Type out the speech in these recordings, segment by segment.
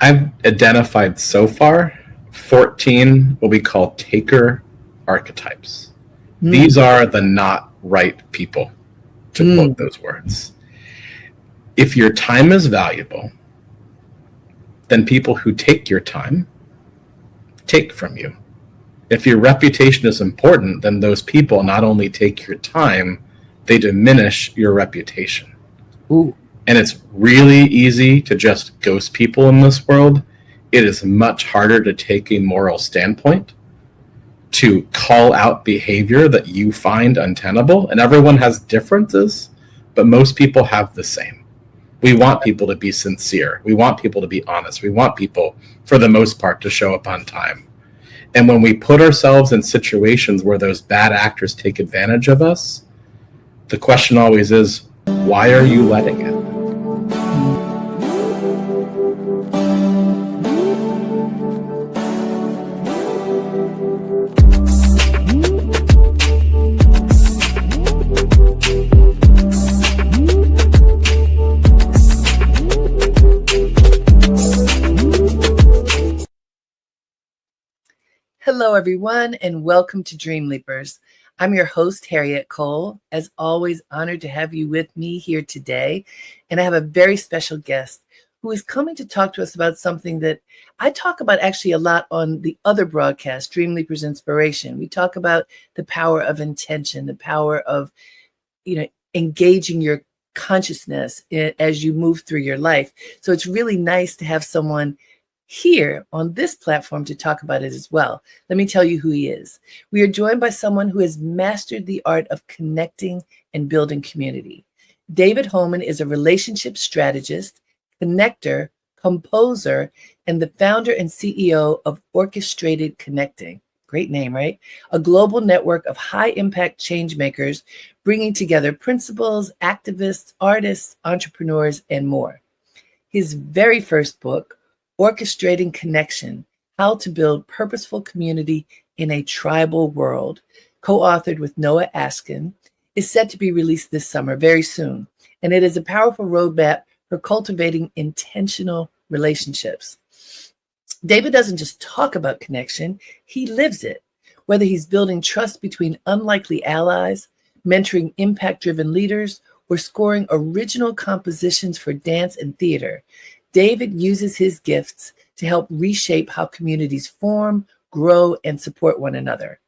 I've identified so far 14 what we call taker archetypes. These are the not right people, to quote those words. If your time is valuable, then people who take your time take from you. If your reputation is important, then those people not only take your time, they diminish your reputation. Ooh. And it's really easy to just ghost people in this world. It is much harder to take a moral standpoint, to call out behavior that you find untenable. And everyone has differences, but most people have the same. We want people to be sincere. We want people to be honest. We want people, for the most part, to show up on time. And when we put ourselves in situations where those bad actors take advantage of us, the question always is, why are you letting it? Hello, everyone, and welcome to Dream Leapers. I'm your host, Harriette Cole. As always, honored to have you with me here today. And I have a very special guest who is coming to talk to us about something that I talk about actually a lot on the other broadcast, Dream Leapers Inspiration. We talk about the power of intention, the power of, engaging your consciousness as you move through your life. So it's really nice to have someone here on this platform to talk about it as well. Let me tell you who he is. We are joined by someone who has mastered the art of connecting and building community. David Homan is a relationship strategist, connector, composer, and the founder and CEO of Orchestrated Connecting. Great name, right? A global network of high-impact change makers, bringing together principals, activists, artists, entrepreneurs, and more. His very first book, Orchestrating Connection, How to Build Purposeful Community in a Tribal World, co-authored with Noah Askin, is set to be released this summer, very soon. And it is a powerful roadmap for cultivating intentional relationships. David doesn't just talk about connection, he lives it. Whether he's building trust between unlikely allies, mentoring impact-driven leaders, or scoring original compositions for dance and theater, David uses his gifts to help reshape how communities form, grow, and support one another.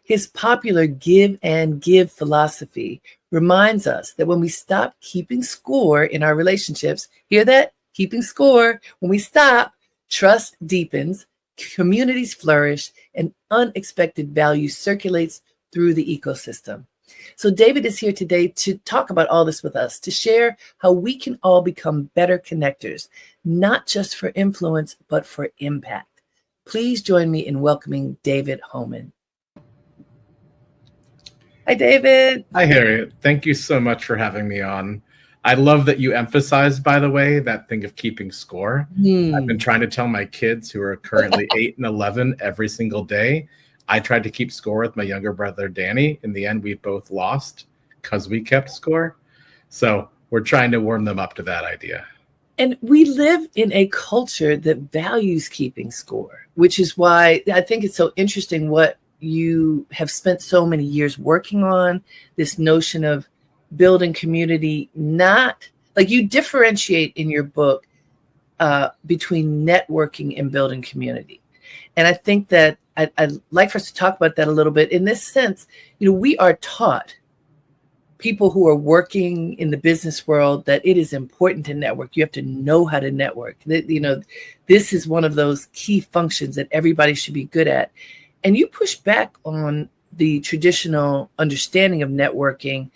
His popular give and give philosophy reminds us that when we stop keeping score in our relationships, hear that? Keeping score. When we stop, trust deepens, communities flourish, and unexpected value circulates through the ecosystem. So David is here today to talk about all this with us, to share how we can all become better connectors, not just for influence, but for impact. Please join me in welcoming David Homan. Hi, David. Hi, Harriet. Thank you so much for having me on. I love that you emphasized, by the way, that thing of keeping score. I've been trying to tell my kids who are currently 8 and 11 every single day. I tried to keep score with my younger brother, Danny. In the end, we both lost because we kept score. So we're trying to warm them up to that idea. And we live in a culture that values keeping score, which is why I think it's so interesting what you have spent so many years working on, this notion of building community, not like you differentiate in your book between networking and building community. And I think that I'd like for us to talk about that a little bit. In this sense, we are taught, people who are working in the business world, that it is important to network. You have to know how to network. This is one of those key functions that everybody should be good at. And you push back on the traditional understanding of networking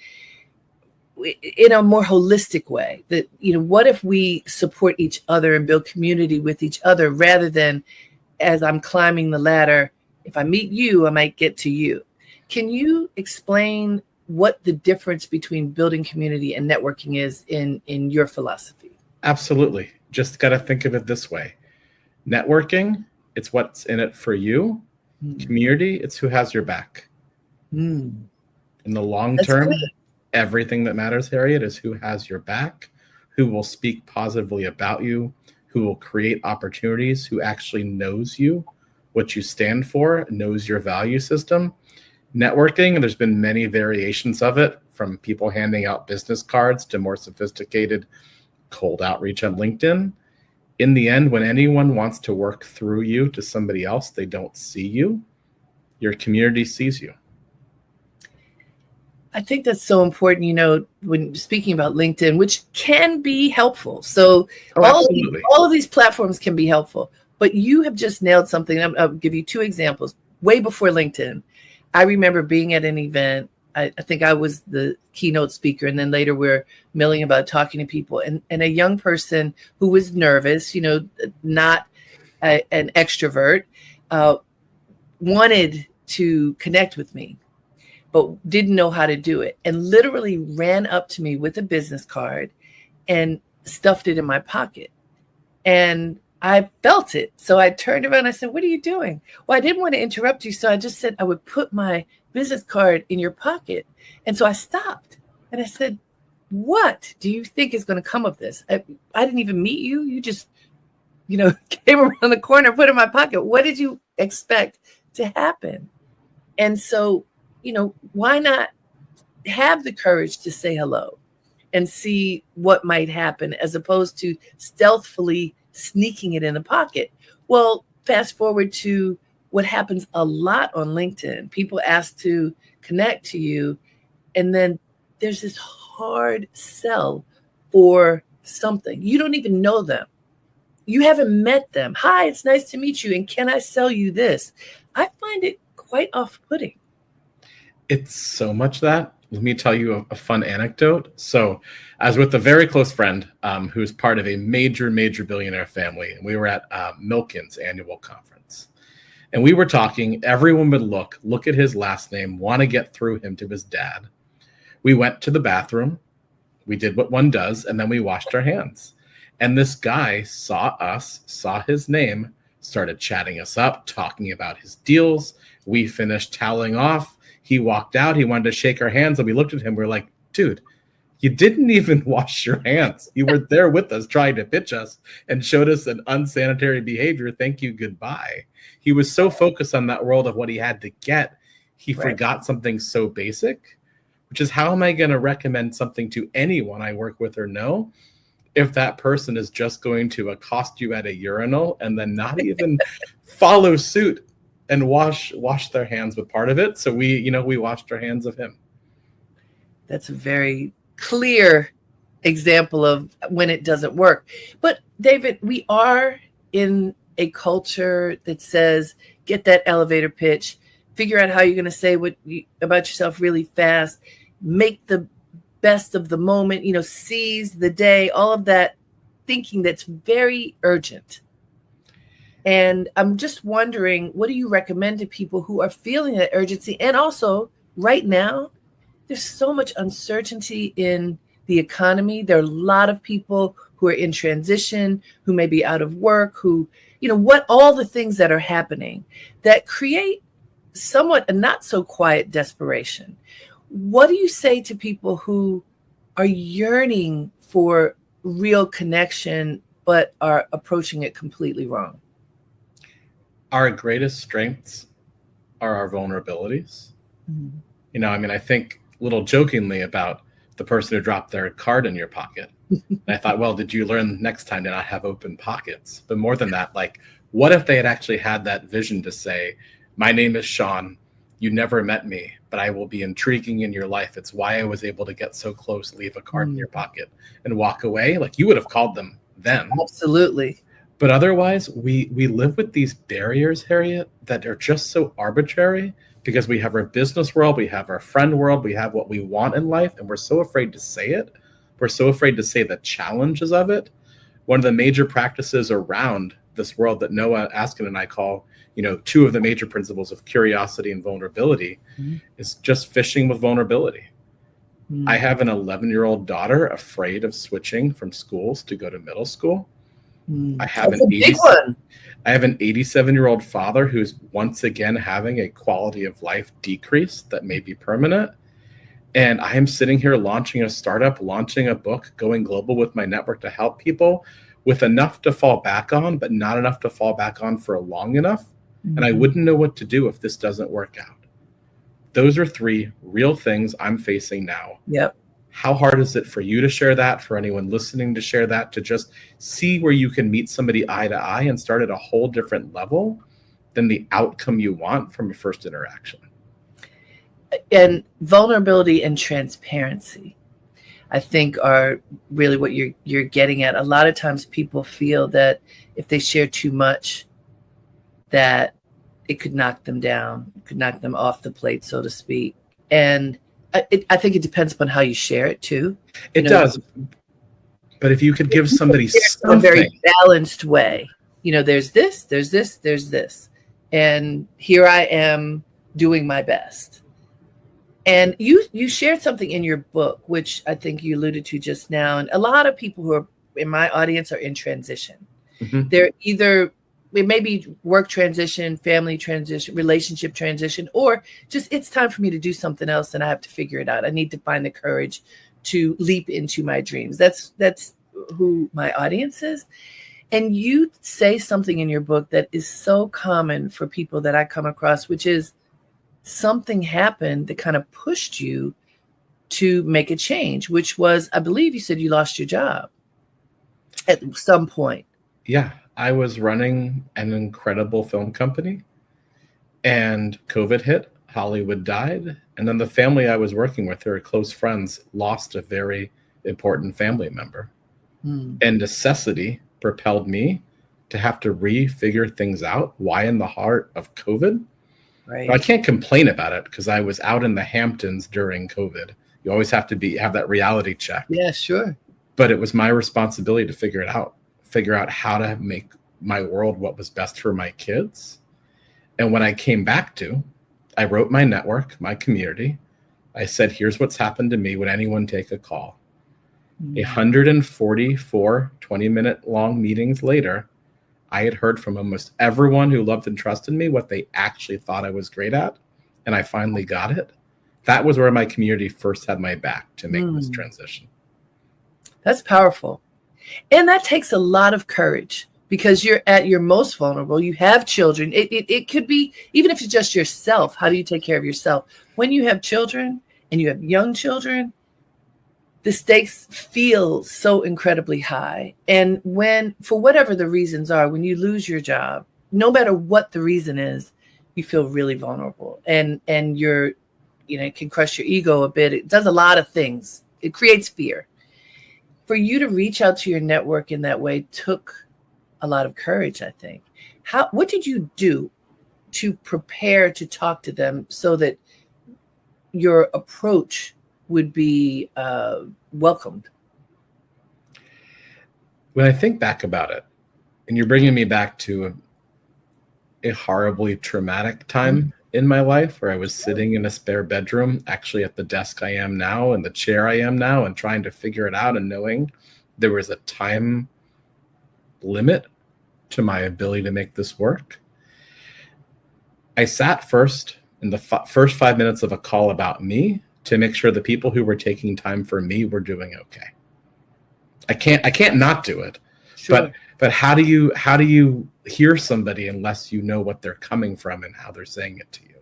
in a more holistic way. That, what if we support each other and build community with each other rather than, as I'm climbing the ladder, if I meet you, I might get to you. Can you explain what the difference between building community and networking is in your philosophy? Absolutely. Just got to think of it this way. Networking, it's what's in it for you. Community, it's who has your back. In the long term, everything that matters, Harriet, is who has your back, who will speak positively about you, who will create opportunities, who actually knows you, what you stand for, knows your value system. Networking, and there's been many variations of it, from people handing out business cards to more sophisticated cold outreach on LinkedIn. In the end, when anyone wants to work through you to somebody else, they don't see you. Your community sees you. I think that's so important, when speaking about LinkedIn, which can be helpful. So all of these platforms can be helpful, but you have just nailed something. I'll give you two examples. Way before LinkedIn, I remember being at an event. I think I was the keynote speaker, and then later we're milling about talking to people, and a young person who was nervous, not an extrovert, wanted to connect with me, but didn't know how to do it, and literally ran up to me with a business card and stuffed it in my pocket. And I felt it. So I turned around and I said, "What are you doing?" "Well, I didn't want to interrupt you, so I just said I would put my business card in your pocket." And so I stopped and I said, "What do you think is going to come of this? I didn't even meet you. You just, came around the corner, put it in my pocket. What did you expect to happen?" And so, why not have the courage to say hello and see what might happen, as opposed to stealthily sneaking it in the pocket? Well, fast forward to what happens a lot on LinkedIn. People ask to connect to you, and then there's this hard sell for something. You don't even know them. You haven't met them. "Hi, it's nice to meet you, and can I sell you this?" I find it quite off-putting. It's so much that. Let me tell you a fun anecdote. So I was with a very close friend who's part of a major, major billionaire family. And we were at Milken's annual conference. And we were talking. Everyone would look at his last name, want to get through him to his dad. We went to the bathroom. We did what one does, and then we washed our hands. And this guy saw us, saw his name, started chatting us up, talking about his deals. We finished toweling off. He walked out. He wanted to shake our hands, and we looked at him. We're like, "Dude, you didn't even wash your hands. You were there with us trying to pitch us and showed us an unsanitary behavior. Thank you. Goodbye." He was so focused on that world of what he had to get, he forgot something so basic, which is, how am I going to recommend something to anyone I work with or know if that person is just going to accost you at a urinal and then not even follow suit and wash their hands with part of it? So we washed our hands of him. That's a very clear example of when it doesn't work. But David, we are in a culture that says, get that elevator pitch, figure out how you're going to say about yourself really fast, make the best of the moment, seize the day, all of that thinking that's very urgent. And I'm just wondering, what do you recommend to people who are feeling that urgency? And also, right now, there's so much uncertainty in the economy. There are a lot of people who are in transition, who may be out of work, who, all the things that are happening that create somewhat a not so quiet desperation. What do you say to people who are yearning for real connection, but are approaching it completely wrong? Our greatest strengths are our vulnerabilities. Mm-hmm. I think a little jokingly about the person who dropped their card in your pocket. And I thought, well, did you learn next time to not have open pockets? But more than that, what if they had actually had that vision to say, "My name is Sean. You never met me, but I will be intriguing in your life. It's why I was able to get so close, leave a card in your pocket and walk away." You would have called them then. Absolutely. But otherwise, we live with these barriers, Harriette, that are just so arbitrary, because we have our business world, we have our friend world, we have what we want in life, and we're so afraid to say it. We're so afraid to say the challenges of it. One of the major practices around this world that Noah Askin and I call, two of the major principles of curiosity and vulnerability, is just fishing with vulnerability. I have an 11-year-old daughter afraid of switching from schools to go to middle school. I have an 87-year-old father who's once again having a quality of life decrease that may be permanent. And I am sitting here launching a startup, launching a book, going global with my network to help people with enough to fall back on, but not enough to fall back on for long enough. And I wouldn't know what to do if this doesn't work out. Those are 3 real things I'm facing now. Yep. How hard is it for you to share that, for anyone listening to share that, to just see where you can meet somebody eye to eye and start at a whole different level than the outcome you want from a first interaction? And vulnerability and transparency, I think, are really what you're getting at. A lot of times people feel that if they share too much, that it could knock them down, could knock them off the plate, so to speak. And I think it depends upon how you share it too. It does. But if you could give somebody something, a very balanced way, there's this, there's this, there's this. And here I am doing my best. And you shared something in your book, which I think you alluded to just now. And a lot of people who are in my audience are in transition. Mm-hmm. They're either, it may be work transition, family transition, relationship transition, or just it's time for me to do something else and I have to figure it out. I need to find the courage to leap into my dreams. That's who my audience is. And you say something in your book that is so common for people that I come across, which is something happened that kind of pushed you to make a change, which was, I believe you said you lost your job at some point. Yeah. I was running an incredible film company and COVID hit, Hollywood died. And then the family I was working with, who are close friends, lost a very important family member. And necessity propelled me to have to refigure things out. Why in the heart of COVID? Right. I can't complain about it because I was out in the Hamptons during COVID. You always have to have that reality check. Yeah, sure. But it was my responsibility to figure out how to make my world what was best for my kids. And when I came back I wrote my network, my community. I said, here's what's happened to me. Would anyone take a call? 144 20-minute long meetings later, I had heard from almost everyone who loved and trusted me what they actually thought I was great at. And I finally got it. That was where my community first had my back to make this transition. That's powerful. And that takes a lot of courage because you're at your most vulnerable. You have children. It could be, even if it's just yourself, how do you take care of yourself? When you have children and you have young children, the stakes feel so incredibly high. And when, for whatever the reasons are, when you lose your job, no matter what the reason is, you feel really vulnerable. And you're, it can crush your ego a bit. It does a lot of things. It creates fear. For you to reach out to your network in that way took a lot of courage, I think. What did you do to prepare to talk to them so that your approach would be welcomed? When I think back about it, and you're bringing me back to a horribly traumatic time in my life where I was sitting in a spare bedroom, actually at the desk I am now and the chair I am now, and trying to figure it out and knowing there was a time limit to my ability to make this work. I sat first in the first 5 minutes of a call about me to make sure the people who were taking time for me were doing okay. I can't not do it. Sure. But how do you hear somebody unless you know what they're coming from and how they're saying it to you?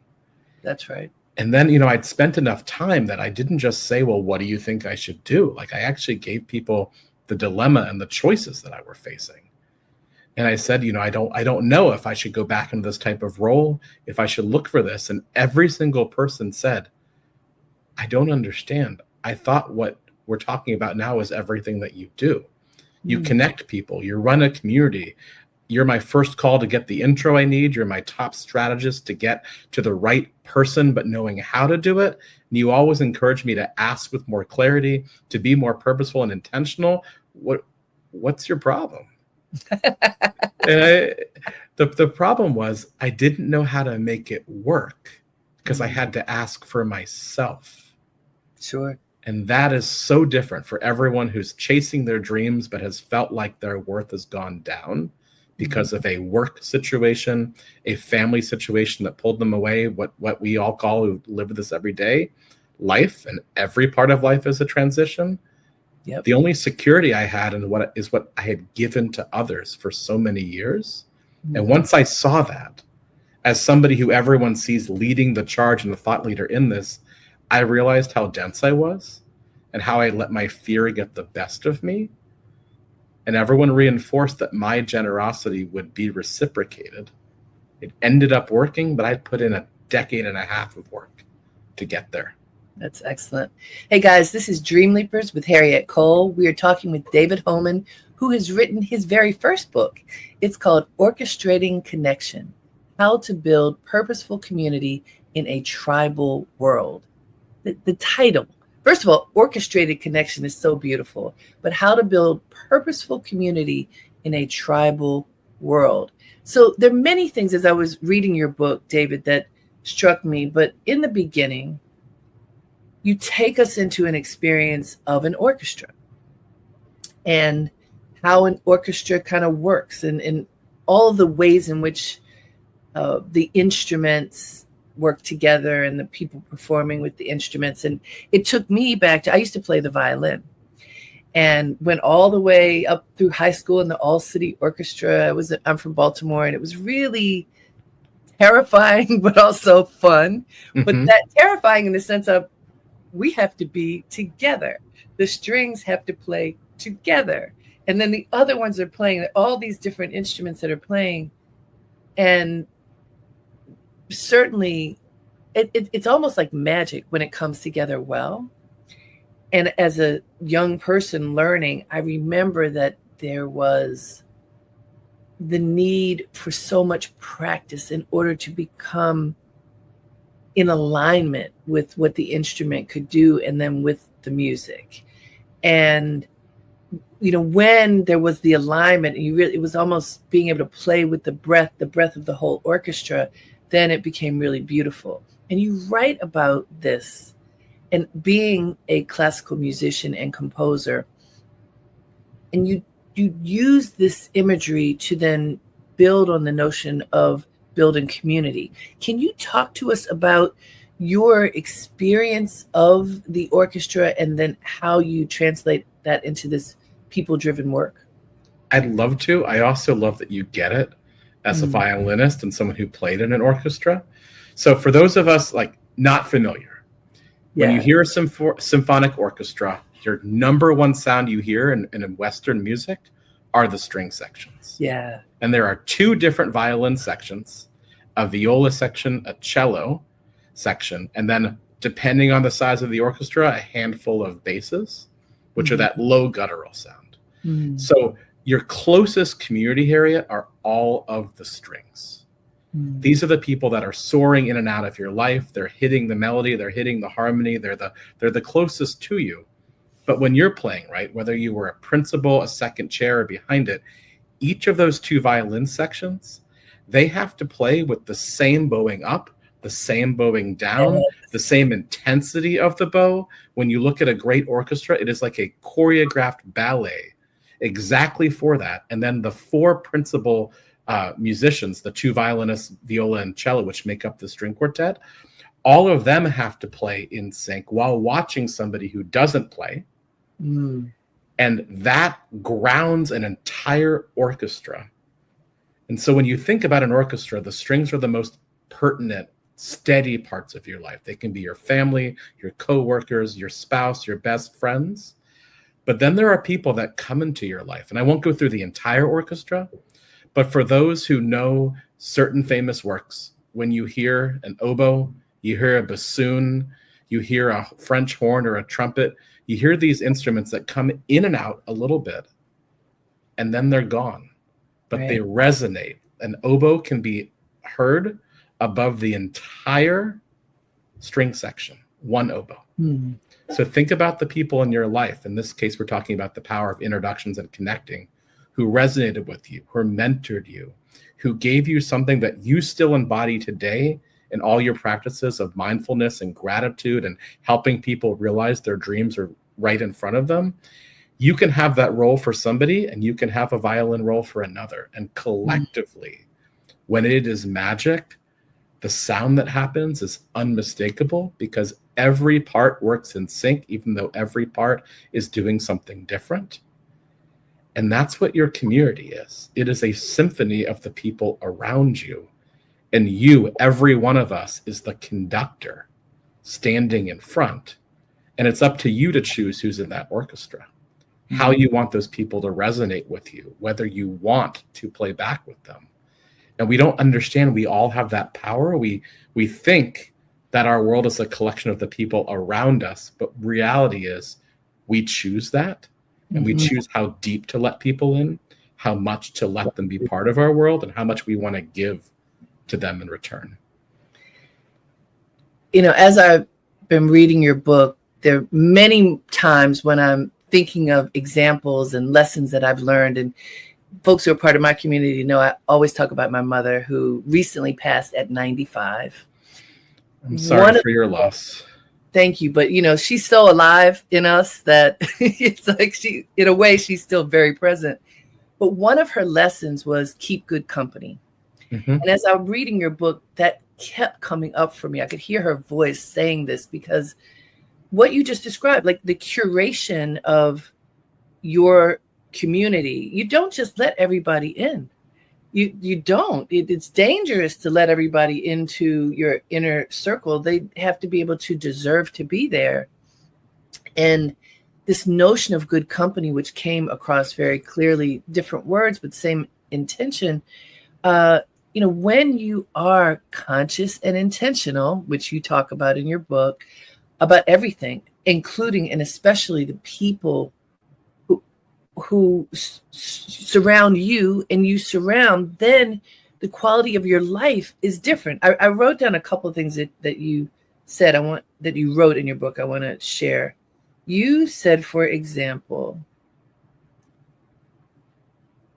That's right. And then, I'd spent enough time that I didn't just say, well, what do you think I should do? Like, I actually gave people the dilemma and the choices that I were facing. And I said, I don't know if I should go back into this type of role, if I should look for this. And every single person said, I don't understand. I thought what we're talking about now is everything that you do. You connect people, you run a community. You're my first call to get the intro I need. You're my top strategist to get to the right person, but knowing how to do it. And you always encourage me to ask with more clarity, to be more purposeful and intentional. What's your problem? And the problem was I didn't know how to make it work because I had to ask for myself. Sure. And that is so different for everyone who's chasing their dreams but has felt like their worth has gone down because of a work situation, a family situation that pulled them away, what we all call, who live with this every day, life, and every part of life is a transition. Yep. The only security I had and what I had given to others for so many years. And once I saw that, as somebody who everyone sees leading the charge and the thought leader in this, I realized how dense I was and how I let my fear get the best of me. And everyone reinforced that my generosity would be reciprocated. It ended up working, but I'd put in a decade and a half of work to get there. That's excellent. Hey guys, this is Dream Leapers with Harriette Cole. We are talking with David Homan, who has written his very first book. It's called Orchestrating Connection: How to Build Purposeful Community in a Tribal World. The title, first of all, Orchestrated Connection is so beautiful, but how to build purposeful community in a tribal world. So there are many things as I was reading your book, David, that struck me, but in the beginning, you take us into an experience of an orchestra and how an orchestra kind of works and all of the ways in which the instruments work together and the people performing with the instruments. And it took me back to, I used to play the violin and went all the way up through high school in the all-city orchestra. I'm from Baltimore, and it was really terrifying, but also fun. But that terrifying in the sense of, we have to be together. The strings have to play together. And then the other ones are playing all these different instruments that are playing. And certainly it's almost like magic when it comes together well. And as a young person learning, I remember that there was the need for so much practice in order to become in alignment with what the instrument could do and then with the music. And, you know, when there was the alignment, and it was almost being able to play with the breath of the whole orchestra, then it became really beautiful. And you write about this, and being a classical musician and composer, and you use this imagery to then build on the notion of building community. Can you talk to us about your experience of the orchestra and then how you translate that into this people-driven work? I'd love to. I also love that you get it as a violinist and someone who played in an orchestra. So for those of us like not familiar, when you hear a symphonic orchestra, your number one sound you hear in Western music are the string sections. Yeah. And there are two different violin sections, a viola section, a cello section, and then depending on the size of the orchestra, a handful of basses, which are that low guttural sound. So your closest community, Harriette, are all of the strings. These are the people that are soaring in and out of your life. They're hitting the melody, they're hitting the harmony, they're the closest to you. But when you're playing, right, whether you were a principal, a second chair, or behind it, each of those two violin sections, they have to play with the same bowing up, the same bowing down, the same intensity of the bow. When you look at a great orchestra, it is like a choreographed ballet exactly for that. And then the four principal musicians, the two violinists, viola and cello, which make up the string quartet, all of them have to play in sync while watching somebody who doesn't play. And that grounds an entire orchestra. And so when you think about an orchestra, the strings are the most pertinent, steady parts of your life. They can be your family, your coworkers, your spouse, your best friends. But then there are people that come into your life. And I won't go through the entire orchestra, but for those who know certain famous works, when you hear an oboe, you hear a bassoon, you hear a French horn or a trumpet, you hear these instruments that come in and out a little bit, and then they're gone. But they resonate. An oboe can be heard above the entire string section, one oboe. So think about the people in your life. In this case, we're talking about the power of introductions and connecting, who resonated with you, who mentored you, who gave you something that you still embody today in all your practices of mindfulness and gratitude and helping people realize their dreams are right in front of them. You can have that role for somebody and you can have a violin role for another. And collectively, when it is magic, the sound that happens is unmistakable because every part works in sync, even though every part is doing something different. And that's what your community is. It is a symphony of the people around you. And you, every one of us, is the conductor standing in front. And it's up to you to choose who's in that orchestra, how you want those people to resonate with you, whether you want to play back with them. And we don't understand we all have that power. We think that our world is a collection of the people around us, but reality is we choose that, and we choose how deep to let people in, how much to let them be part of our world, and how much we want to give to them in return. You know, as I've been reading your book, there are many times when I'm thinking of examples and lessons that I've learned, and folks who are part of my community know I always talk about my mother, who recently passed at 95. I'm sorry for your loss. Thank you. But, you know, she's so alive in us that it's like she, in a way, she's still very present. But one of her lessons was keep good company. And as I'm reading your book, that kept coming up for me. I could hear her voice saying this, because what you just described, like the curation of your community, you don't just let everybody in. You don't. It's dangerous to let everybody into your inner circle. They have to be able to deserve to be there. And this notion of good company, which came across very clearly, different words, but same intention. You know, when you are conscious and intentional, which you talk about in your book, about everything, including and especially the people who surround you and you surround, then the quality of your life is different. I wrote down a couple of things that you said that you wrote in your book I want to share. You said, for example,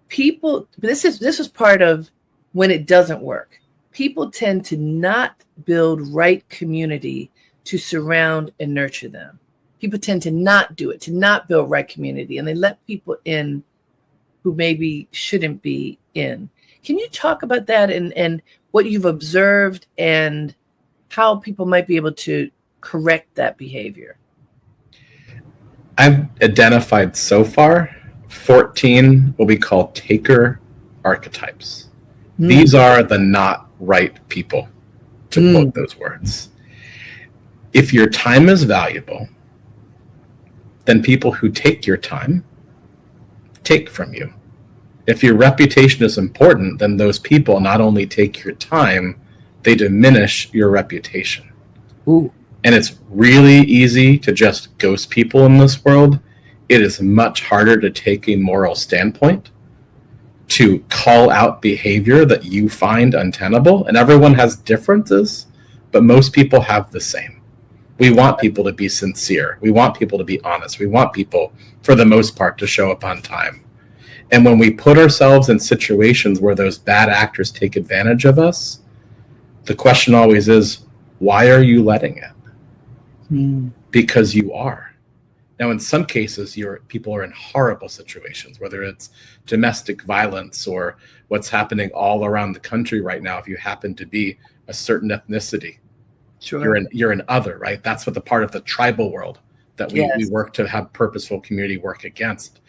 people, this was part of when it doesn't work. People tend to not build right community to surround and nurture them. People tend to not do it, to not build right community, and they let people in who maybe shouldn't be in. Can you talk about that and what you've observed and how people might be able to correct that behavior? I've identified so far 14 what we call taker archetypes. These are the not right people, to quote those words. If your time is valuable, then people who take your time take from you. If your reputation is important, then those people not only take your time, they diminish your reputation. Ooh. And it's really easy to just ghost people in this world. It is much harder to take a moral standpoint, to call out behavior that you find untenable. And everyone has differences, but most people have the same. We want people to be sincere. We want people to be honest. We want people, for the most part, to show up on time. And when we put ourselves in situations where those bad actors take advantage of us, the question always is, why are you letting it? Because you are. Now, in some cases, people are in horrible situations, whether it's domestic violence or what's happening all around the country right now. If you happen to be a certain ethnicity, sure, you're an other, right? That's what the part of the tribal world that we work to have purposeful community work against.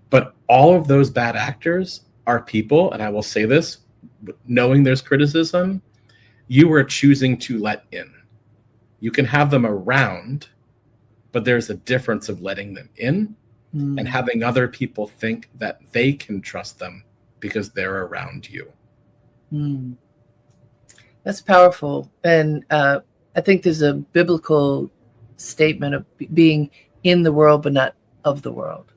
But all of those bad actors are people, and I will say this, knowing there's criticism, you are choosing to let in. You can have them around, but there's a difference of letting them in and having other people think that they can trust them because they're around you. That's powerful. And I think there's a biblical statement of being in the world, but not of the world.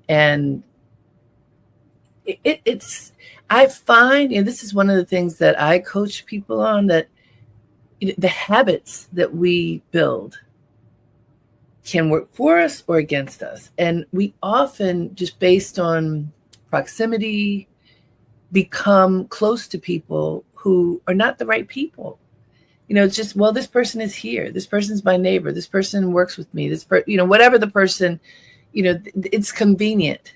And it's, I find, and this is one of the things that I coach people on, that the habits that we build can work for us or against us. And we often, just based on proximity, become close to people who are not the right people. You know, it's just, well, this person is here. This person's my neighbor. This person works with me. Whatever the person, it's convenient.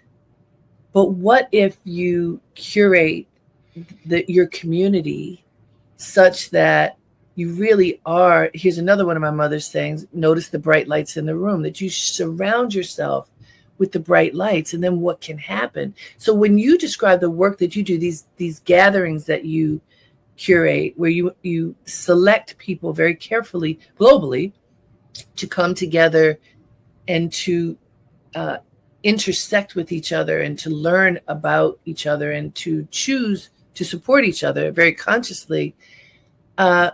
But what if you curate your community such that you really are. Here's another one of my mother's sayings: notice the bright lights in the room, that you surround yourself with the bright lights, and then what can happen. So when you describe the work that you do, these gatherings that you curate, where you select people very carefully globally to come together and to intersect with each other and to learn about each other and to choose to support each other very consciously, how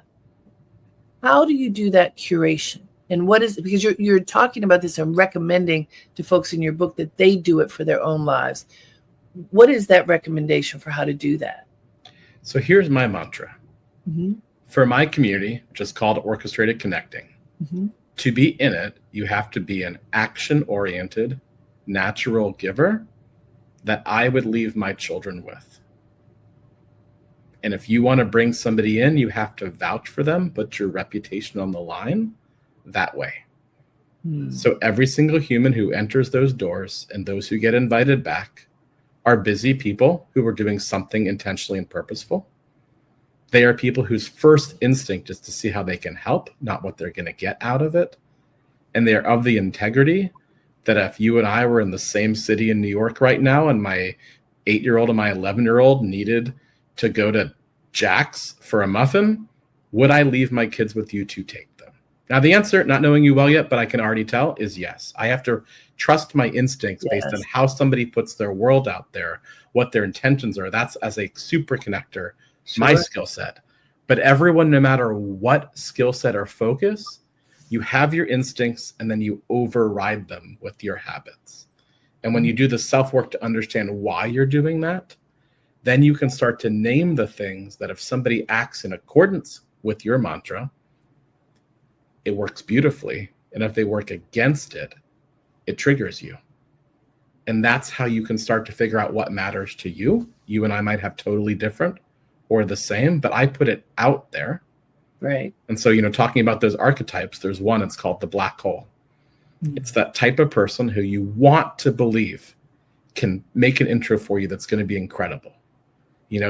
do you do that curation? And what is, because you're talking about this and recommending to folks in your book that they do it for their own lives. What is that recommendation for how to do that? So here's my mantra. Mm-hmm. For my community, which is called Orchestrated Connecting, Mm-hmm. to be in it, you have to be an action-oriented, natural giver that I would leave my children with. And if you want to bring somebody in, you have to vouch for them, put your reputation on the line that way. So every single human who enters those doors and those who get invited back are busy people who are doing something intentionally and purposeful. They are people whose first instinct is to see how they can help, not what they're going to get out of it. And they are of the integrity that if you and I were in the same city in New York right now and my 8-year-old and my 11-year-old needed to go to Jack's for a muffin, would I leave my kids with you to take them? Now, the answer, not knowing you well yet, but I can already tell, is yes. I have to trust my instincts based on how somebody puts their world out there, what their intentions are. That's, as a super connector, my skill set. But everyone, no matter what skill set or focus, you have your instincts and then you override them with your habits. And when you do the self-work to understand why you're doing that, then you can start to name the things that if somebody acts in accordance with your mantra, it works beautifully. And if they work against it, it triggers you. And that's how you can start to figure out what matters to you. You and I might have totally different or the same, but I put it out there. Right. And so, talking about those archetypes, there's one, it's called the black hole. Mm-hmm. It's that type of person who you want to believe can make an intro for you that's going to be incredible.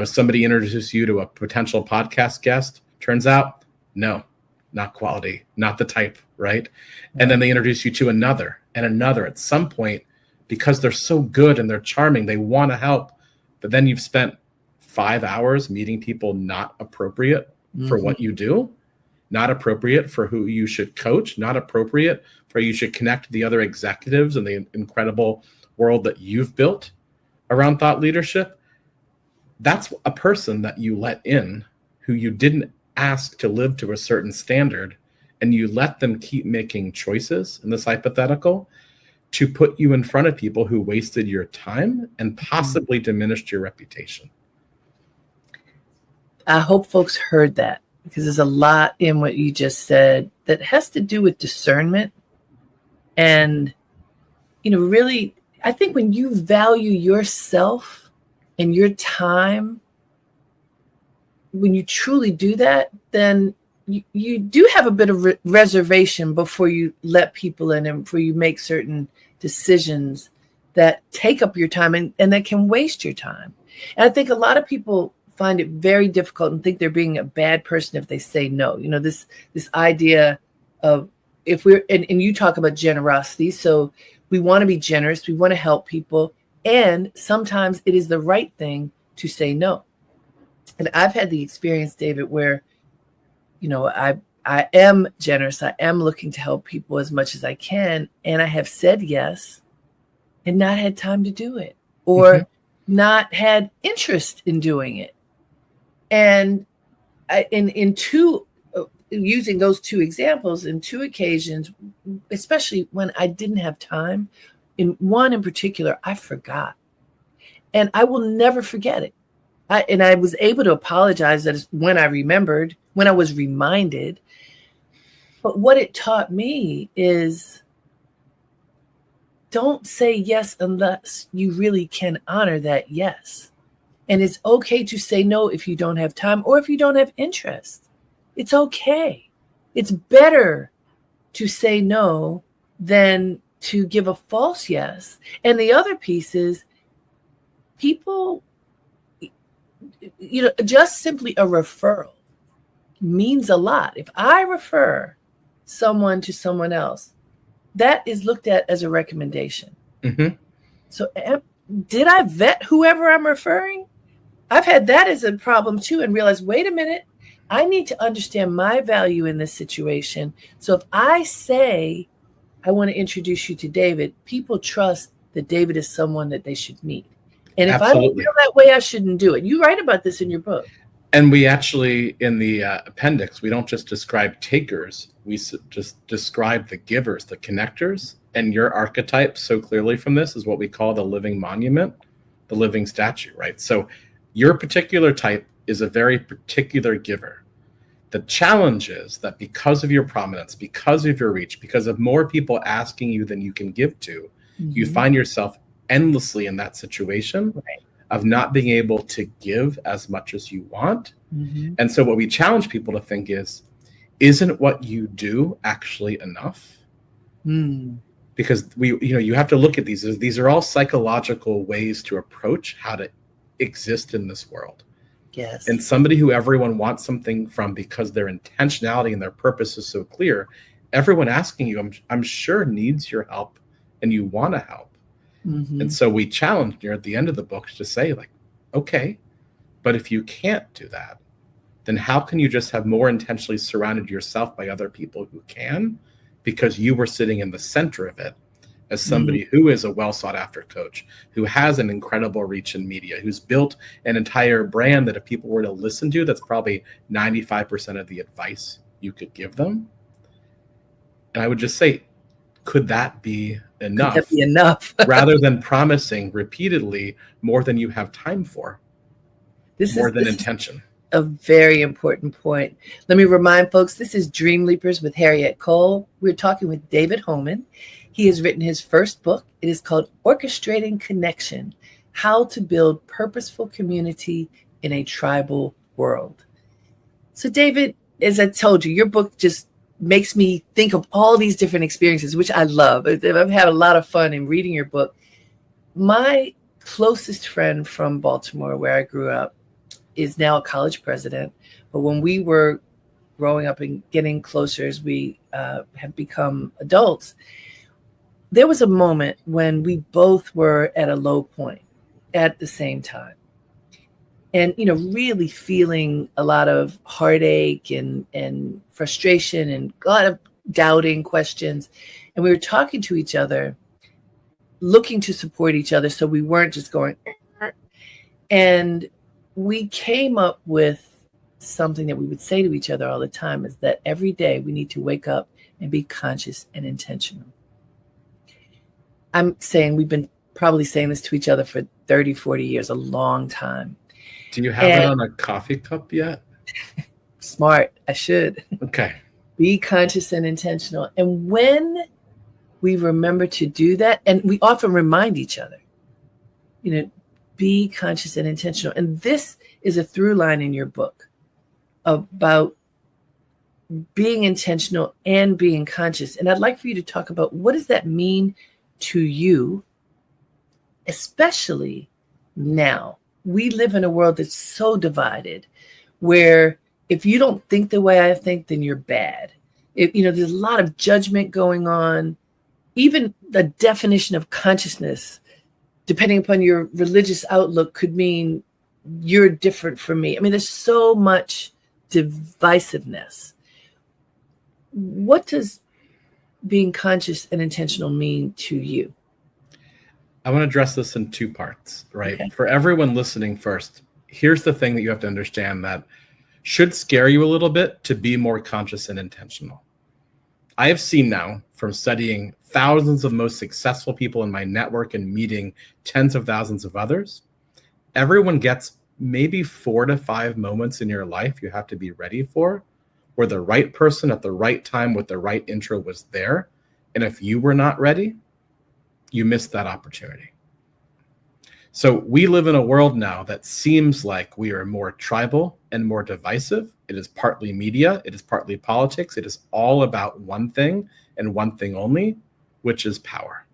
Somebody introduces you to a potential podcast guest, turns out, no, not quality, not the type, right? And then they introduce you to another and another. At some point, because they're so good and they're charming, they want to help. But then you've spent 5 hours meeting people not appropriate for what you do, not appropriate for who you should coach, not appropriate for you should connect to the other executives in the incredible world that you've built around thought leadership. That's a person that you let in who you didn't ask to live to a certain standard, and you let them keep making choices in this hypothetical to put you in front of people who wasted your time and possibly diminished your reputation. I hope folks heard that, because there's a lot in what you just said that has to do with discernment. And, really, I think when you value yourself and your time, when you truly do that, then you do have a bit of reservation before you let people in and before you make certain decisions that take up your time and that can waste your time. And I think a lot of people find it very difficult and think they're being a bad person if they say no. This idea of, if we're, and you talk about generosity. So we want to be generous. We want to help people. And sometimes it is the right thing to say no. And I've had the experience, David, where, I am generous. I am looking to help people as much as I can. And I have said yes and not had time to do it, or not had interest in doing it. And using those two examples, in two occasions, especially when I didn't have time, in one in particular, I forgot. And I will never forget it. I was able to apologize that when I remembered, when I was reminded. But what it taught me is, don't say yes unless you really can honor that yes. And it's okay to say no if you don't have time or if you don't have interest. It's okay. It's better to say no than to give a false yes. And the other piece is, people, just simply a referral means a lot. If I refer someone to someone else, that is looked at as a recommendation. Mm-hmm. So did I vet whoever I'm referring? I've had that as a problem too, and realized, wait a minute, I need to understand my value in this situation. So if I say, I want to introduce you to David, people trust that David is someone that they should meet. And if I don't Absolutely. feel that way, I shouldn't do it. You write about this in your book. And we actually, in the appendix, we don't just describe takers, we just describe the givers, the connectors. And your archetype so clearly from this is what we call the living monument, the living statue, right? So your particular type is a very particular giver. The challenge is that because of your prominence, because of your reach, because of more people asking you than you can give to, you find yourself endlessly in that situation of not being able to give as much as you want. And so what we challenge people to think is, isn't what you do actually enough? Because you have to look at these. These are all psychological ways to approach how to exist in this world. Yes. And somebody who everyone wants something from because their intentionality and their purpose is so clear, everyone asking you, I'm sure, needs your help and you want to help. And so we challenge near at the end of the book to say, like, okay, but if you can't do that, then how can you just have more intentionally surrounded yourself by other people who can, because you were sitting in the center of it as somebody who is a well sought after coach, who has an incredible reach in media, who's built an entire brand that if people were to listen to, that's probably 95% of the advice you could give them. And I would just say, could that be enough? Could that be enough? Rather than promising repeatedly more than you have time for, more than intention. A very important point. Let me remind folks, this is Dream Leapers with Harriette Cole. We're talking with David Homan. He has written his first book. It is called Orchestrating Connection: How to Build Purposeful Community in a Tribal World. So David, as I told you, your book just makes me think of all these different experiences, which I love. I've had a lot of fun in reading your book. My closest friend from Baltimore, where I grew up, is now a college president. But when we were growing up and getting closer as we have become adults, there was a moment when we both were at a low point at the same time. And, really feeling a lot of heartache and frustration and a lot of doubting questions. And we were talking to each other, looking to support each other. So we weren't just going, and we came up with something that we would say to each other all the time, is that every day we need to wake up and be conscious and intentional. I'm saying we've been probably saying this to each other for 30, 40 years, a long time. Do you have it on a coffee cup yet? Smart. I should. Okay. Be conscious and intentional. And when we remember to do that, and we often remind each other, be conscious and intentional. And this is a through line in your book about being intentional and being conscious. And I'd like for you to talk about, what does that mean to you, especially now? We live in a world that's so divided, where if you don't think the way I think, then you're bad. There's a lot of judgment going on. Even the definition of consciousness, depending upon your religious outlook, could mean you're different from me. I mean, there's so much divisiveness. What does being conscious and intentional mean to you? I want to address this in two parts, right? Okay. For everyone listening first, here's the thing that you have to understand that should scare you a little bit to be more conscious and intentional. I have seen now, from studying thousands of most successful people in my network and meeting tens of thousands of others, everyone gets maybe 4 to 5 moments in your life you have to be ready for, where the right person at the right time with the right intro was there. And if you were not ready, you missed that opportunity. So we live in a world now that seems like we are more tribal and more divisive. It is partly media, it is partly politics. It is all about one thing and one thing only, which is power.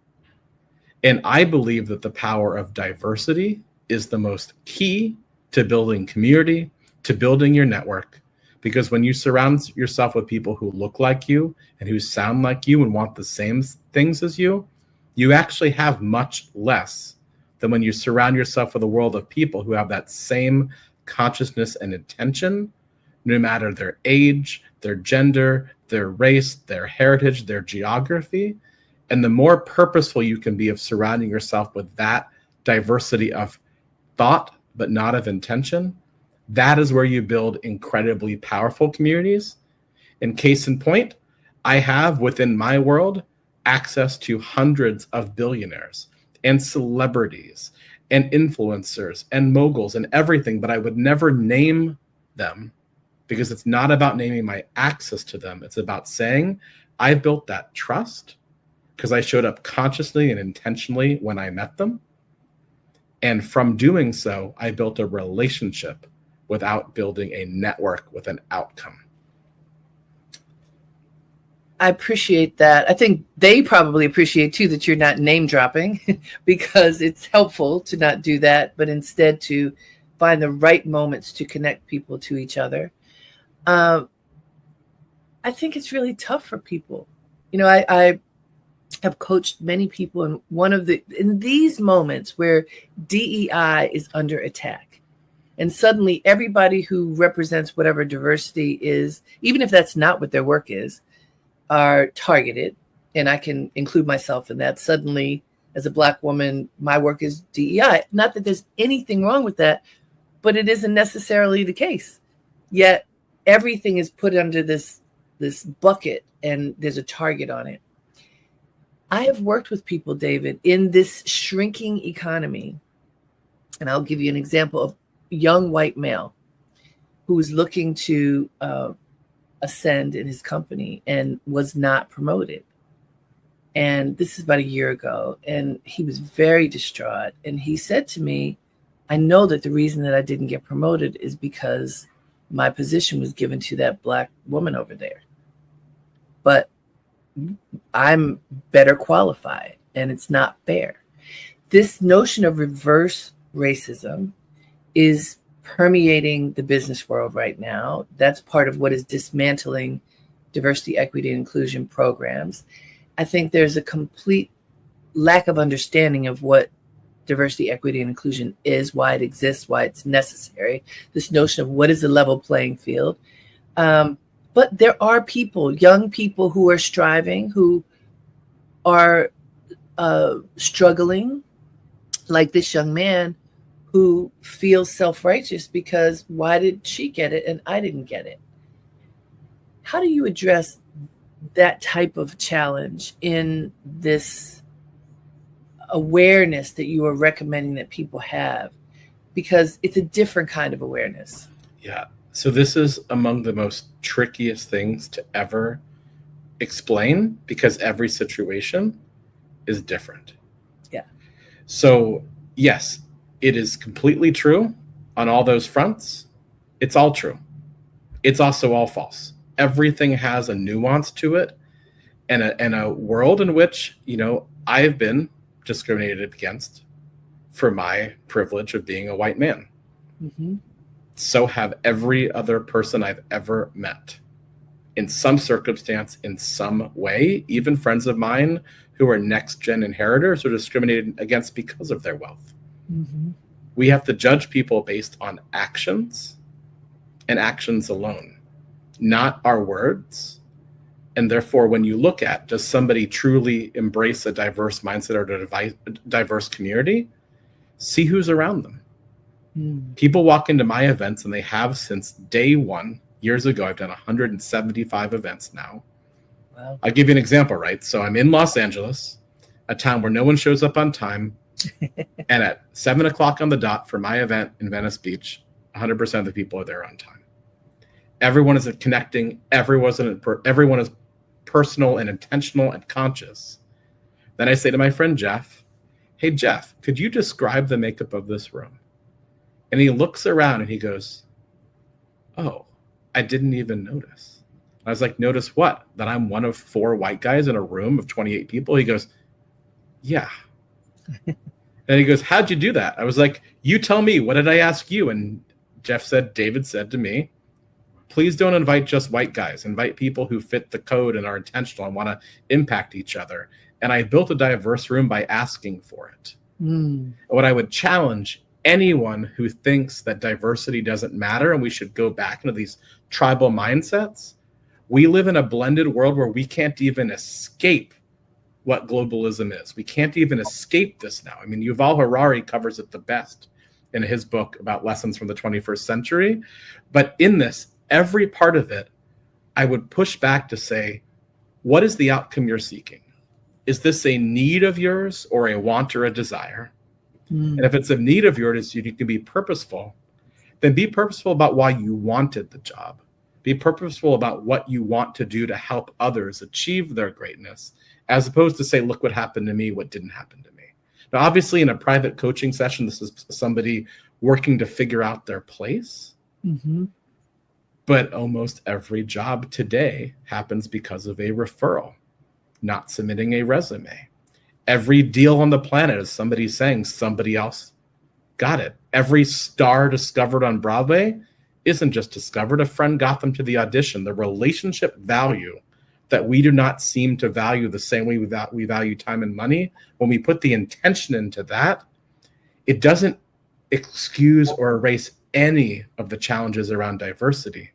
And I believe that the power of diversity is the most key to building community, to building your network, Because when you surround yourself with people who look like you and who sound like you and want the same things as you, you actually have much less than when you surround yourself with a world of people who have that same consciousness and intention, no matter their age, their gender, their race, their heritage, their geography. And the more purposeful you can be of surrounding yourself with that diversity of thought, but not of intention, that is where you build incredibly powerful communities. And case in point, I have within my world access to hundreds of billionaires and celebrities and influencers and moguls and everything, but I would never name them because it's not about naming my access to them. It's about saying I built that trust because I showed up consciously and intentionally when I met them. And from doing so, I built a relationship without building a network with an outcome. I appreciate that. I think they probably appreciate too that you're not name dropping because it's helpful to not do that, but instead to find the right moments to connect people to each other. I think it's really tough for people. You know, I have coached many people, and in these moments where DEI is under attack, and suddenly everybody who represents whatever diversity is, even if that's not what their work is, are targeted. And I can include myself in that. Suddenly, as a Black woman, my work is DEI. Not that there's anything wrong with that, but it isn't necessarily the case. Yet everything is put under this bucket and there's a target on it. I have worked with people, David, in this shrinking economy. And I'll give you an example of a young white male who was looking to ascend in his company and was not promoted. And this is about a year ago. And he was very distraught. And he said to me, I know that the reason that I didn't get promoted is because my position was given to that Black woman over there. But I'm better qualified, and it's not fair. This notion of reverse racism is permeating the business world right now. That's part of what is dismantling diversity, equity, and inclusion programs. I think there's a complete lack of understanding of what diversity, equity, and inclusion is, why it exists, why it's necessary. This notion of what is a level playing field. But there are people, young people who are striving, who are struggling, like this young man who feels self-righteous because why did she get it and I didn't get it? How do you address that type of challenge in this awareness that you are recommending that people have? Because it's a different kind of awareness. Yeah. So this is among the most trickiest things to ever explain because every situation is different. Yeah. So yes, it is completely true on all those fronts. It's all true. It's also all false. Everything has a nuance to it and a world in which, you know, I've been discriminated against for my privilege of being a white man. Mm-hmm. So have every other person I've ever met in some circumstance, in some way. Even friends of mine who are next gen inheritors are discriminated against because of their wealth. Mm-hmm. We have to judge people based on actions and actions alone, not our words. And therefore, when you look at, does somebody truly embrace a diverse mindset or a diverse community? See who's around them. People walk into my events, and they have since day one. Years ago, I've done 175 events now. Wow. I'll give you an example, right? So I'm in Los Angeles, a town where no one shows up on time. And at 7 o'clock on the dot for my event in Venice Beach, 100% of the people are there on time. Everyone is connecting. Everyone is personal and intentional and conscious. Then I say to my friend Jeff, hey, Jeff, could you describe the makeup of this room? And he looks around and he goes, oh, I didn't even notice. I was like, notice what? That I'm one of 4 white guys in a room of 28 people? He goes, yeah. And he goes, how'd you do that? I was like, you tell me, what did I ask you? And Jeff said, David said to me, Please don't invite just white guys. Invite people who fit the code and are intentional and want to impact each other. And I built a diverse room by asking for it. What I would challenge anyone who thinks that diversity doesn't matter and we should go back into these tribal mindsets. We live in a blended world where we can't even escape what globalism is. We can't even escape this now. I mean, Yuval Harari covers it the best in his book about lessons from the 21st century. But in this, every part of it, I would push back to say, what is the outcome you're seeking? Is this a need of yours or a want or a desire? And if it's a need of yours, you can be purposeful. Then be purposeful about why you wanted the job. Be purposeful about what you want to do to help others achieve their greatness, as opposed to say, look what happened to me, what didn't happen to me. Now, obviously, in a private coaching session, this is somebody working to figure out their place. But almost every job today happens because of a referral, not submitting a resume. Every deal on the planet is somebody saying somebody else got it. Every star discovered on Broadway isn't just discovered. A friend got them to the audition. The relationship value that we do not seem to value the same way we value time and money, when we put the intention into that, it doesn't excuse or erase any of the challenges around diversity.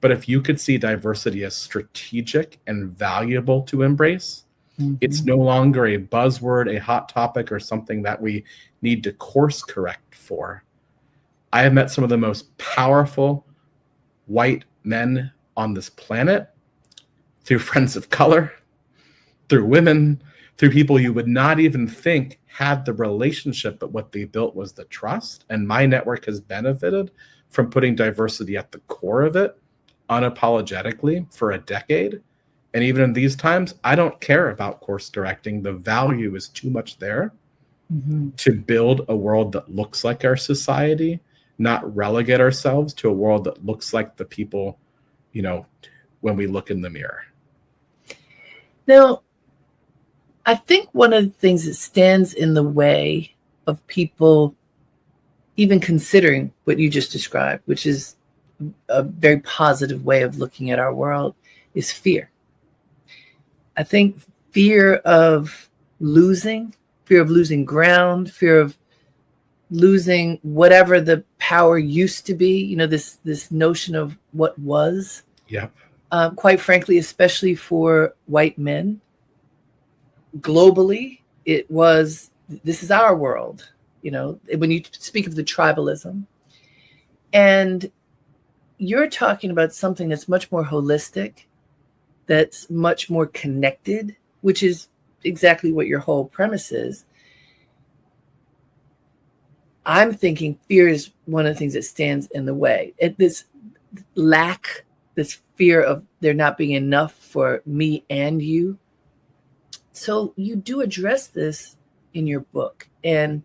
But if you could see diversity as strategic and valuable to embrace, it's no longer a buzzword, a hot topic, or something that we need to course correct for. I have met some of the most powerful white men on this planet through friends of color, through women, through people you would not even think had the relationship, but what they built was the trust. And my network has benefited from putting diversity at the core of it unapologetically for a decade. And even in these times, I don't care about course directing. The value is too much there to build a world that looks like our society, not relegate ourselves to a world that looks like the people, you know, when we look in the mirror. Now, I think one of the things that stands in the way of people even considering what you just described, which is a very positive way of looking at our world, is fear. I think fear of losing ground, fear of losing whatever the power used to be, you know, this notion of what was. Yep. Quite frankly, especially for white men, globally, it was, this is our world, you know, when you speak of the tribalism. And you're talking about something that's much more holistic, that's much more connected, which is exactly what your whole premise is. I'm thinking fear is one of the things that stands in the way. This lack, this fear of there not being enough for me and you. So you do address this in your book. And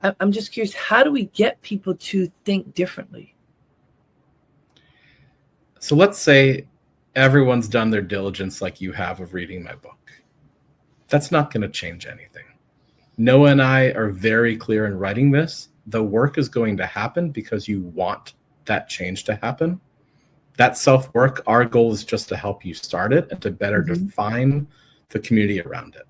I'm just curious, how do we get people to think differently? So let's say everyone's done their diligence like you have of reading my book. That's not going to change anything. Noah and I are very clear in writing this. The work is going to happen because you want that change to happen. That self-work, our goal is just to help you start it and to better define the community around it.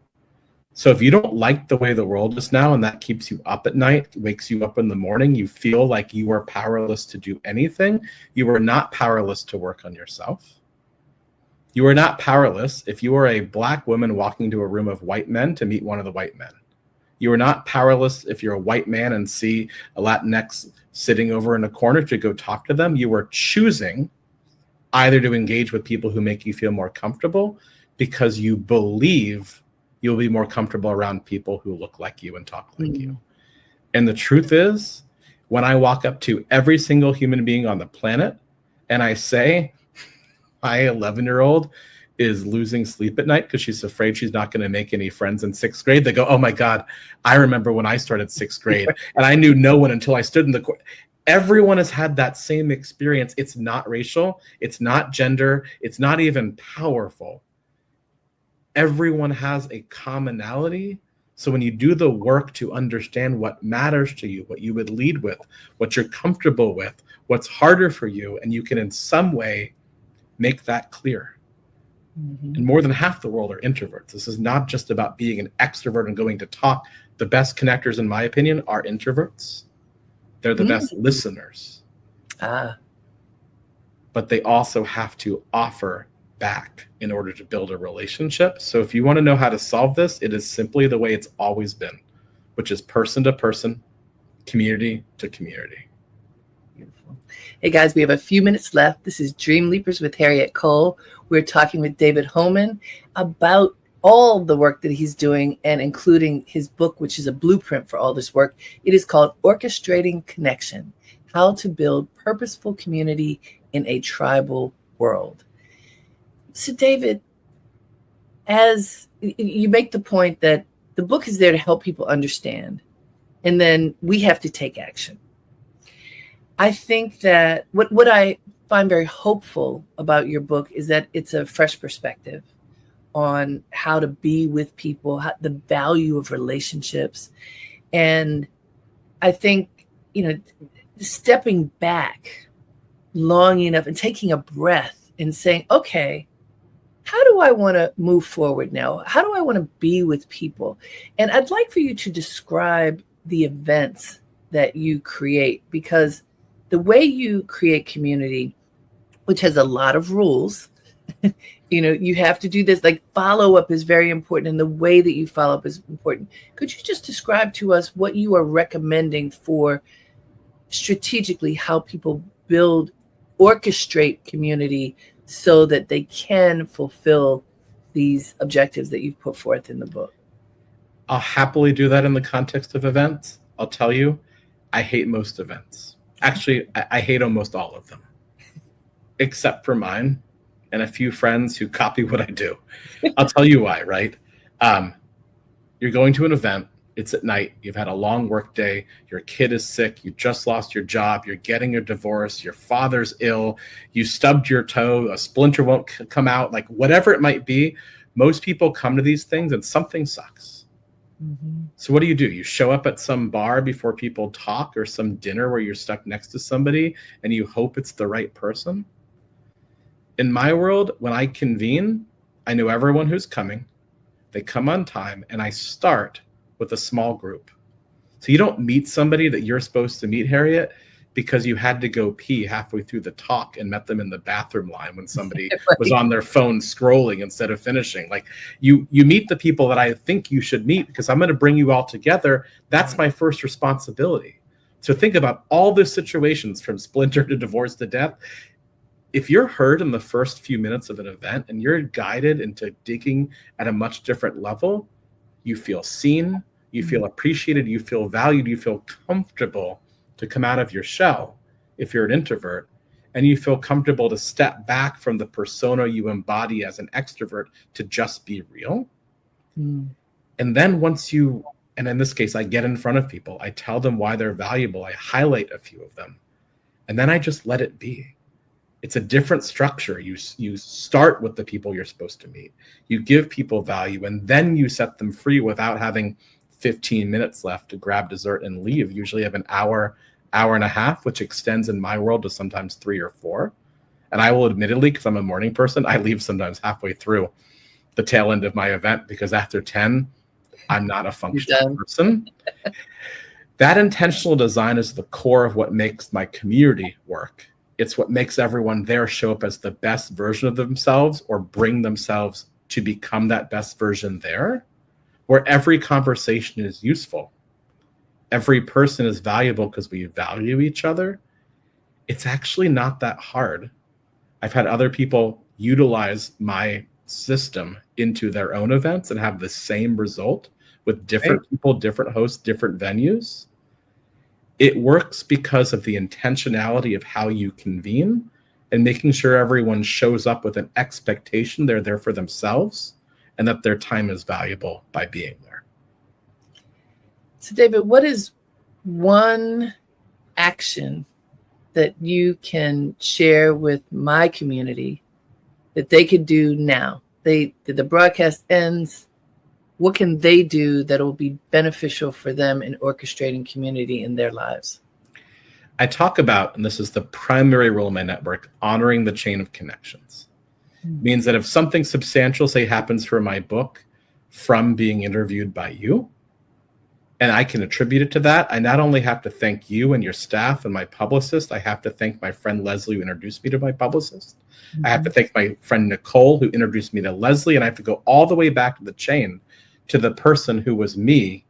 So if you don't like the way the world is now and that keeps you up at night, wakes you up in the morning, you feel like you are powerless to do anything, you are not powerless to work on yourself. You are not powerless if you are a Black woman walking into a room of white men to meet one of the white men. You are not powerless if you're a white man and see a Latinx sitting over in a corner to go talk to them. You are choosing either to engage with people who make you feel more comfortable because you believe you'll be more comfortable around people who look like you and talk like you. And the truth is, when I walk up to every single human being on the planet and I say, my 11-year-old is losing sleep at night because she's afraid she's not going to make any friends in 6th grade. They go, oh my God, I remember when I started 6th grade and I knew no one until I stood in the court. Everyone has had that same experience. It's not racial. It's not gender. It's not even powerful. Everyone has a commonality. So when you do the work to understand what matters to you, what you would lead with, what you're comfortable with, what's harder for you, and you can in some way make that clear. Mm-hmm. And more than half the world are introverts. This is not just about being an extrovert and going to talk. The best connectors, in my opinion, are introverts. They're the best listeners. But they also have to offer back in order to build a relationship. So if you want to know how to solve this, it is simply the way it's always been, which is person to person, community to community. Beautiful. Hey guys, we have a few minutes left. This is Dream Leapers with Harriette Cole. We're talking with David Homan about all the work that he's doing, and including his book, which is a blueprint for all this work. It is called Orchestrating Connection: How to Build Purposeful Community in a Tribal World. So David, as you make the point that the book is there to help people understand, and then we have to take action. I think that what I find very hopeful about your book is that it's a fresh perspective on how to be with people, the value of relationships. And I think, stepping back long enough and taking a breath and saying, okay, how do I want to move forward now? How do I want to be with people? And I'd like for you to describe the events that you create, because the way you create community, which has a lot of rules, you have to do this, like follow-up is very important, and the way that you follow up is important. Could you just describe to us what you are recommending for strategically how people orchestrate community so that they can fulfill these objectives that you've put forth in the book? I'll happily do that in the context of events. I'll tell you, I hate most events. Actually, I hate almost all of them, except for mine and a few friends who copy what I do. I'll tell you why, right? You're going to an event. It's at night. You've had a long work day. Your kid is sick. You just lost your job. You're getting a divorce. Your father's ill. You stubbed your toe. A splinter won't come out. Like whatever it might be, most people come to these things and something sucks. Mm-hmm. So what do? You show up at some bar before people talk, or some dinner where you're stuck next to somebody and you hope it's the right person. In my world, when I convene, I know everyone who's coming. They come on time, and I start with a small group. So you don't meet somebody that you're supposed to meet, Harriette, because you had to go pee halfway through the talk and met them in the bathroom line when somebody Right. was on their phone scrolling instead of finishing. Like you meet the people that I think you should meet, because I'm going to bring you all together. That's my first responsibility. So think about all the situations from splinter to divorce to death. If you're heard in the first few minutes of an event and you're guided into digging at a much different level, you feel seen, you feel appreciated, you feel valued, you feel comfortable to come out of your shell if you're an introvert, and you feel comfortable to step back from the persona you embody as an extrovert to just be real. Mm. And then and in this case, I get in front of people, I tell them why they're valuable, I highlight a few of them, and then I just let it be. It's a different structure. You start with the people you're supposed to meet. You give people value, and then you set them free without having 15 minutes left to grab dessert and leave. Usually have an hour and a half, which extends in my world to sometimes 3 or 4. And I will admittedly, because I'm a morning person, I leave sometimes halfway through the tail end of my event, because after 10, I'm not a functional person. That intentional design is the core of what makes my community work. It's what makes everyone there show up as the best version of themselves, or bring themselves to become that best version there, where every conversation is useful. Every person is valuable because we value each other. It's actually not that hard. I've had other people utilize my system into their own events and have the same result with different people, different hosts, different venues. It works because of the intentionality of how you convene and making sure everyone shows up with an expectation they're there for themselves and that their time is valuable by being there. So David, what is one action that you can share with my community that they could do now? The broadcast ends. What can they do that will be beneficial for them in orchestrating community in their lives? I talk about, and this is the primary role of my network, honoring the chain of connections. Means that if something substantial, say, happens for my book from being interviewed by you, and I can attribute it to that, I not only have to thank you and your staff and my publicist, I have to thank my friend Leslie, who introduced me to my publicist. I have to thank my friend Nicole, who introduced me to Leslie, and I have to go all the way back to the chain to the person who was me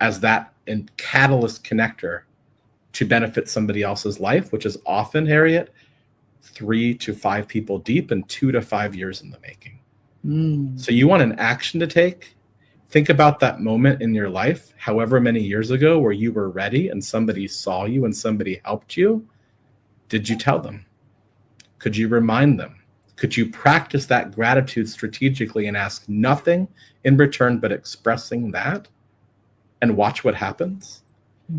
as that catalyst connector to benefit somebody else's life, which is often, Harriette, 3 to 5 people deep and 2 to 5 years in the making. So you want an action to take? Think about that moment in your life, however many years ago, where you were ready and somebody saw you and somebody helped you. Did you tell them? Could you remind them? Could you practice that gratitude strategically and ask nothing in return but expressing that and watch what happens?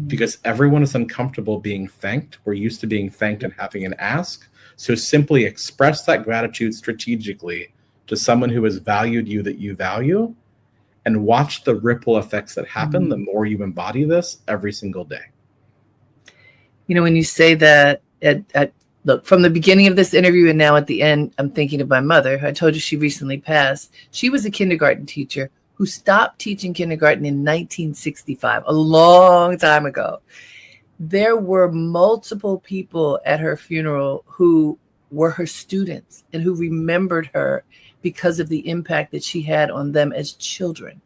Because everyone is uncomfortable being thanked. We're used to being thanked and having an ask. So simply express that gratitude strategically to someone who has valued you that you value, and watch the ripple effects that happen the more you embody this every single day. You know, when you say that, look, from the beginning of this interview and now at the end, I'm thinking of my mother. I told you she recently passed. She was a kindergarten teacher who stopped teaching kindergarten in 1965, a long time ago. There were multiple people at her funeral who were her students and who remembered her because of the impact that she had on them as children.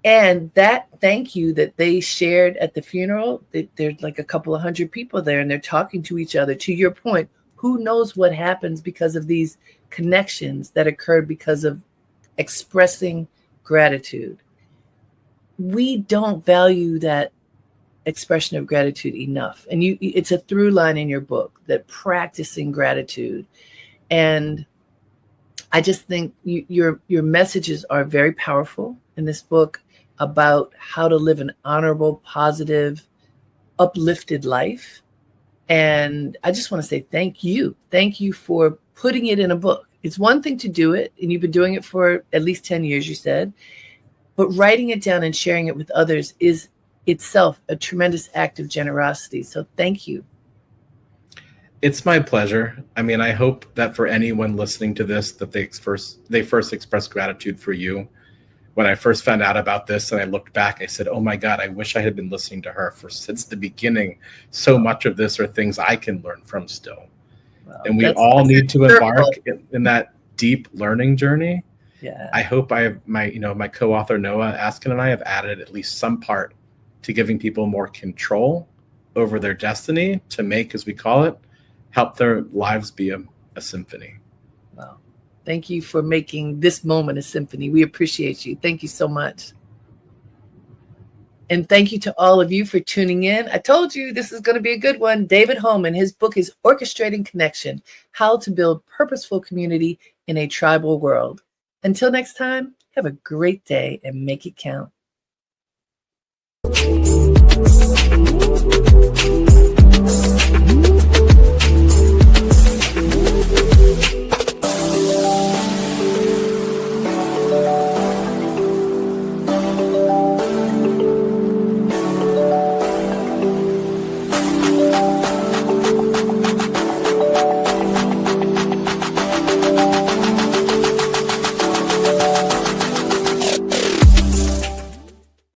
And that thank you that they shared at the funeral, there's like a couple of hundred people there and they're talking to each other. To your point, who knows what happens because of these connections that occurred because of expressing gratitude. We don't value that expression of gratitude enough. And it's a through line in your book, that practicing gratitude. And I just think your messages are very powerful in this book about how to live an honorable, positive, uplifted life. And I just want to say thank you. Thank you for putting it in a book. It's one thing to do it, and you've been doing it for at least 10 years, you said, but writing it down and sharing it with others is itself a tremendous act of generosity. So thank you. It's my pleasure. I mean, I hope that for anyone listening to this, that they first express gratitude for you. When I first found out about this and I looked back, I said, oh my God, I wish I had been listening to her since the beginning. So much of this are things I can learn from still. Well, and we all need to embark in that deep learning journey. Yeah. I hope I have my co-author Noah Askin and I have added at least some part to giving people more control over their destiny to make, as we call it, help their lives be a symphony. Wow. Thank you for making this moment a symphony. We appreciate you. Thank you so much. And thank you to all of you for tuning in. I told you this is going to be a good one. David Homan, his book is Orchestrating Connection, How to Build Purposeful Community in a Tribal World. Until next time, have a great day and make it count.